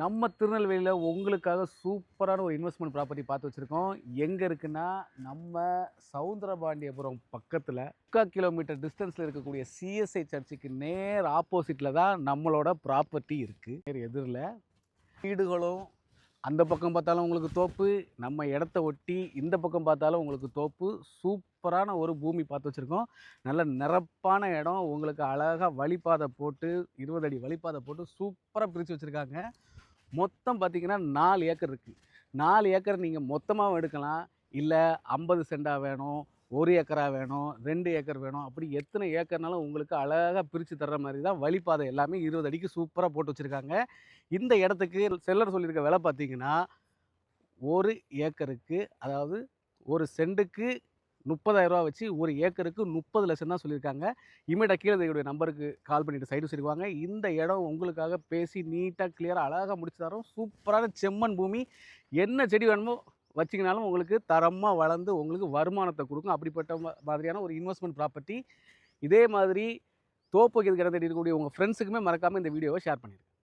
நம்ம திருநெல்வேலியில் உங்களுக்காக சூப்பரான ஒரு இன்வெஸ்ட்மெண்ட் ப்ராப்பர்ட்டி பார்த்து வச்சுருக்கோம். எங்கே இருக்குன்னா, நம்ம சவுந்தரபாண்டியபுரம் பக்கத்தில் 3/4 கிலோமீட்டர் டிஸ்டன்ஸில் இருக்கக்கூடிய சிஎஸ்ஐ சர்ச்சுக்கு நேர் ஆப்போசிட்டில் தான் நம்மளோட ப்ராப்பர்ட்டி இருக்குது. நேர் எதிரில் வீடுகளும், அந்த பக்கம் பார்த்தாலும் உங்களுக்கு தோப்பு, நம்ம இடத்த ஒட்டி இந்த பக்கம் பார்த்தாலும் உங்களுக்கு தோப்பு. சூப்பரான ஒரு பூமி பார்த்து வச்சுருக்கோம். நல்ல நிரப்பான இடம். உங்களுக்கு அழகாக வழிப்பாதை போட்டு 20 அடி வழிப்பாதை போட்டு சூப்பராக பிரித்து வச்சுருக்காங்க. மொத்தம் பார்த்திங்கன்னா 4 ஏக்கர் இருக்குது. 4 ஏக்கர் நீங்கள் மொத்தமாகவும் எடுக்கலாம், இல்லை 50 சென்டாக வேணும், 1 ஏக்கரா வேணும், 2 ஏக்கர் வேணும், அப்படி எத்தனை ஏக்கர்னாலும் உங்களுக்கு அழகாக பிரித்து தர்ற மாதிரி தான் வழிப்பாதை எல்லாமே 20 அடிக்கு சூப்பராக போட்டு வச்சுருக்காங்க. இந்த இடத்துக்கு செல்லர் சொல்லியிருக்க விலை பார்த்தீங்கன்னா 1 ஏக்கருக்கு, அதாவது 1 சென்ட்டுக்கு 30,000 ரூபா வச்சு 1 ஏக்கருக்கு 30 லட்சம் தான் சொல்லியிருக்காங்க. இமீடியட்டாக கீழே என்னுடைய நம்பருக்கு கால் பண்ணிவிட்டு சைடு சொல்லிடுவாங்க. இந்த இடம் உங்களுக்காக பேசி நீட்டாக கிளியராக அழகாக முடிச்சு தரோம். சூப்பரான செம்மண் பூமி. என்ன செடி வேணுமோ வச்சிங்கனாலும் உங்களுக்கு தரமாக வளர்ந்து உங்களுக்கு வருமானத்தை கொடுக்கும். அப்படிப்பட்ட மாதிரியான ஒரு இன்வெஸ்ட்மெண்ட் ப்ராப்பர்ட்டி. இதே மாதிரி தோப்பு வைக்கிறதுக்கு இடம் தேடி இருக்கக்கூடிய உங்கள் ஃப்ரெண்ட்ஸுக்குமே மறக்காமல் இந்த வீடியோவை ஷேர் பண்ணிடுங்க.